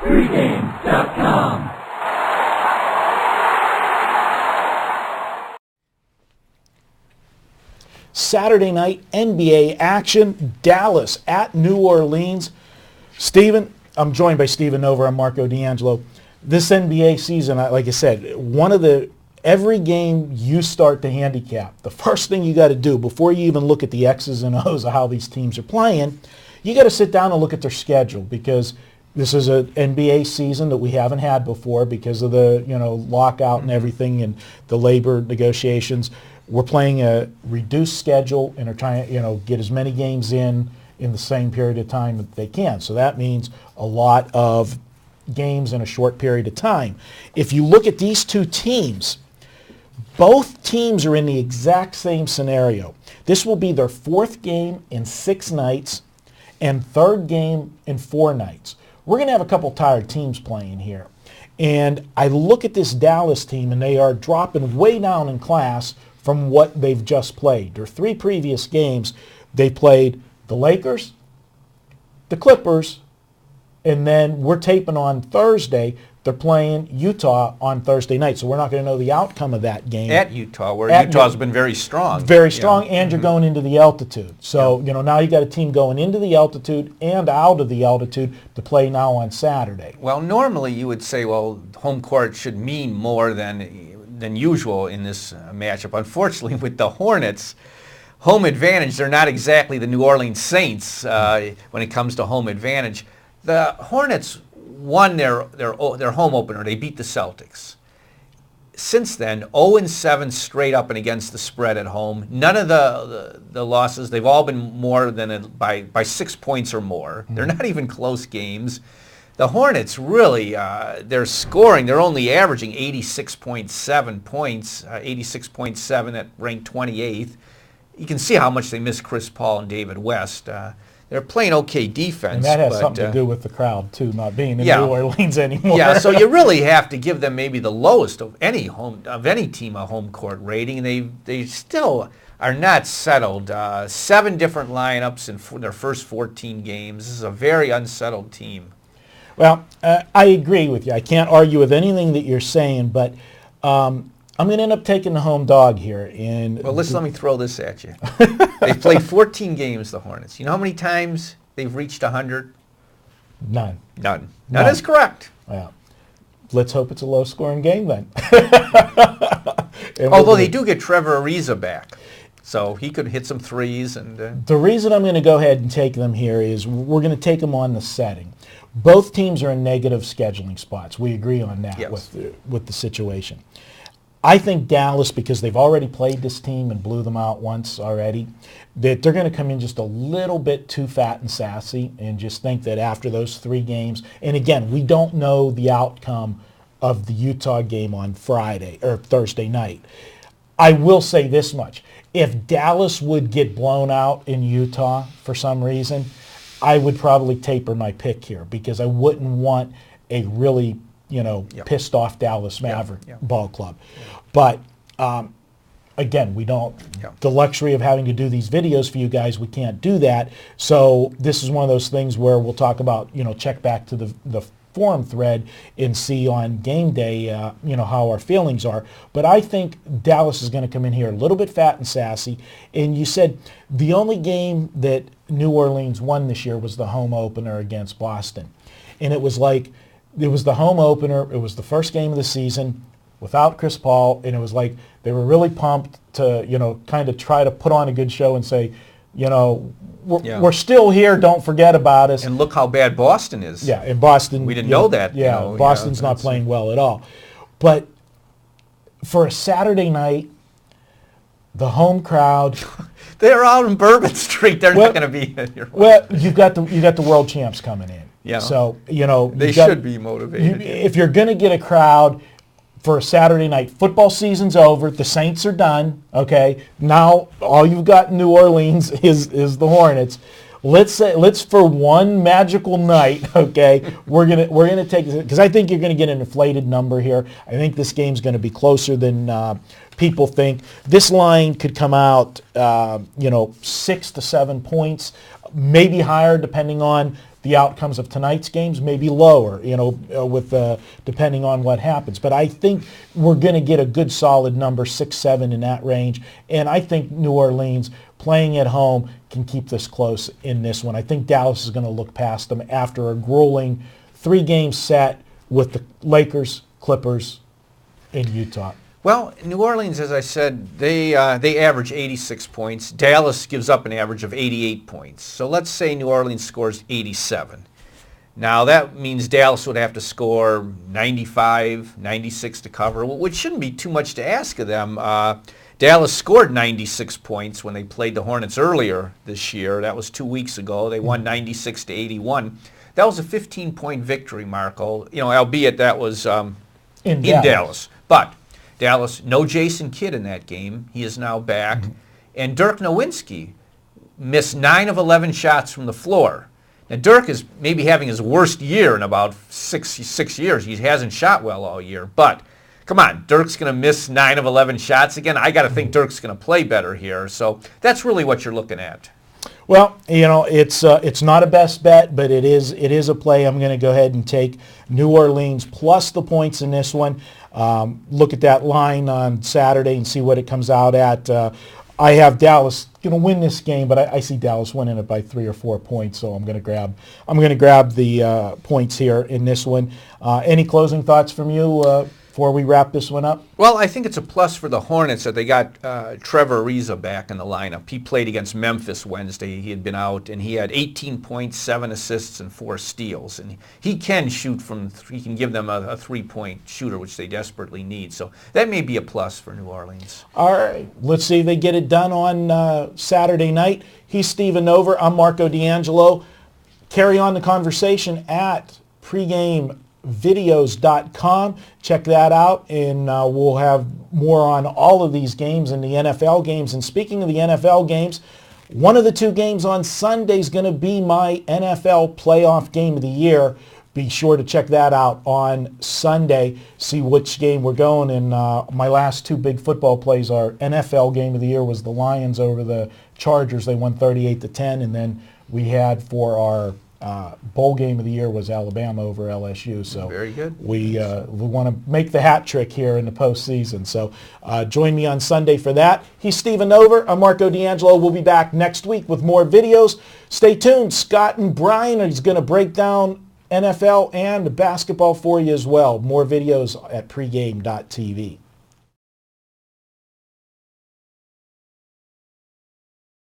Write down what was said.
Pregame.com. Saturday night NBA action, Dallas at New Orleans. Steven, I'm joined by Steven Nova and Marco D'Angelo. This NBA season, like I said, every game you start to handicap, the first thing you got to do before you even look at the X's and O's of how these teams are playing, you got to sit down and look at their schedule, because this is an NBA season that we haven't had before because of the lockout and everything and the labor negotiations. We're playing a reduced schedule and are trying to get as many games in the same period of time that they can. So that means a lot of games in a short period of time. If you look at these two teams, both teams are in the exact same scenario. This will be their fourth game in 6 nights and third game in 4 nights. We're going to have a couple tired teams playing here. And I look at this Dallas team, and they are dropping way down in class from what they've just played. Their 3 previous games, they played the Lakers, the Clippers, and then we're taping on Thursday. They're playing Utah on Thursday night, so we're not going to know the outcome of that game. At Utah, where Utah's been very strong. Very strong, and you're going into the altitude. So, now you got a team going into the altitude and out of the altitude to play now on Saturday. Well, normally you would say, well, home court should mean more than usual in this matchup. Unfortunately, with the Hornets, home advantage, they're not exactly the New Orleans Saints when it comes to home advantage. The Hornets won their home opener. They beat the Celtics. Since then, 0-7 straight up and against the spread at home. None of the losses, they've all been more than by 6 points or more. They're not even close games. The Hornets really, they're scoring. They're only averaging 86.7 points, 86.7 at ranked 28th. You can see how much they miss Chris Paul and David West. They're playing okay defense. And that has something to do with the crowd, too, not being in New Orleans anymore. Yeah, so you really have to give them maybe the lowest of any team a home court rating, and they still are not settled. 7 different lineups in their first 14 games. This is a very unsettled team. Well, I agree with you. I can't argue with anything that you're saying, but I'm going to end up taking the home dog here. Well, let me throw this at you. They've played 14 games, the Hornets. You know how many times they've reached 100? None. None. That is correct. Well, let's hope it's a low-scoring game then. Although they do get Trevor Ariza back, so he could hit some threes. And the reason I'm going to go ahead and take them here is we're going to take them on the setting. Both teams are in negative scheduling spots. We agree on that with the situation. I think Dallas, because they've already played this team and blew them out once already, that they're going to come in just a little bit too fat and sassy and just think that after those 3 games, and again, we don't know the outcome of the Utah game on Friday or Thursday night. I will say this much. If Dallas would get blown out in Utah for some reason, I would probably taper my pick here, because I wouldn't want a really pissed off Dallas Maverick ball club. But again, we don't, the luxury of having to do these videos for you guys, we can't do that. So this is one of those things where we'll talk about, check back to the forum thread and see on game day, how our feelings are. But I think Dallas is going to come in here a little bit fat and sassy. And you said the only game that New Orleans won this year was the home opener against Boston. And it was the home opener. It was the first game of the season without Chris Paul, and it was like they were really pumped to, kind of try to put on a good show and say, we're still here. Don't forget about us. And look how bad Boston is. Yeah, in Boston. We didn't know that. Yeah, Boston's not playing well at all. But for a Saturday night, the home crowd. They're out in Bourbon Street. They're not going to be here. Well, you got the world champs coming in. Yeah. So, they should be motivated. If you're going to get a crowd for a Saturday night, football season's over, the Saints are done, okay? Now all you've got in New Orleans is the Hornets. Let's for one magical night, okay, we're gonna take this, because I think you're gonna get an inflated number here. I think this game's gonna be closer than people think. This line could come out 6 to 7 points, maybe higher depending on the outcomes of tonight's games may be lower, with depending on what happens. But I think we're going to get a good solid number, 6-7 in that range. And I think New Orleans, playing at home, can keep this close in this one. I think Dallas is going to look past them after a grueling 3-game set with the Lakers, Clippers, in Utah. Well, New Orleans, as I said, they average 86 points. Dallas gives up an average of 88 points. So let's say New Orleans scores 87. Now that means Dallas would have to score 95, 96 to cover, which shouldn't be too much to ask of them. Dallas scored 96 points when they played the Hornets earlier this year. That was 2 weeks ago. They won 96 to 81. That was a 15-point victory, Marco. Albeit that was in Dallas. But Dallas, no Jason Kidd in that game. He is now back. And Dirk Nowitzki missed 9 of 11 shots from the floor. Now, Dirk is maybe having his worst year in about six years. He hasn't shot well all year. But, come on, Dirk's going to miss 9 of 11 shots again? I got to think Dirk's going to play better here. So that's really what you're looking at. Well, it's not a best bet, but it is a play. I'm going to go ahead and take New Orleans plus the points in this one. Look at that line on Saturday and see what it comes out at. I have Dallas going to win this game, but I see Dallas winning it by 3 or 4 points. So I'm going to grab the points here in this one. Any closing thoughts from you before we wrap this one up? Well, I think it's a plus for the Hornets that they got Trevor Ariza back in the lineup. He played against Memphis Wednesday. He had been out, and he had 18 points, 7 assists, and 4 steals. And he can shoot he can give them a 3-point shooter, which they desperately need. So that may be a plus for New Orleans. All right. Let's see if they get it done on Saturday night. He's Stephen Nover. I'm Marco D'Angelo. Carry on the conversation at pregamevideos.com. Check that out, and we'll have more on all of these games and the NFL games. And speaking of the NFL games, one of the 2 games on Sunday is going to be my NFL playoff game of the year. Be sure to check that out on Sunday, see which game we're going. And my last 2 big football plays, our NFL game of the year was the Lions over the Chargers. They won 38-10, and then we had for our bowl game of the year was Alabama over LSU. So very good. We want to make the hat trick here in the postseason. So join me on Sunday for that. He's Stephen Nover. I'm Marco D'Angelo. We'll be back next week with more videos. Stay tuned. Scott and Brian are going to break down NFL and basketball for you as well. More videos at pregame.tv.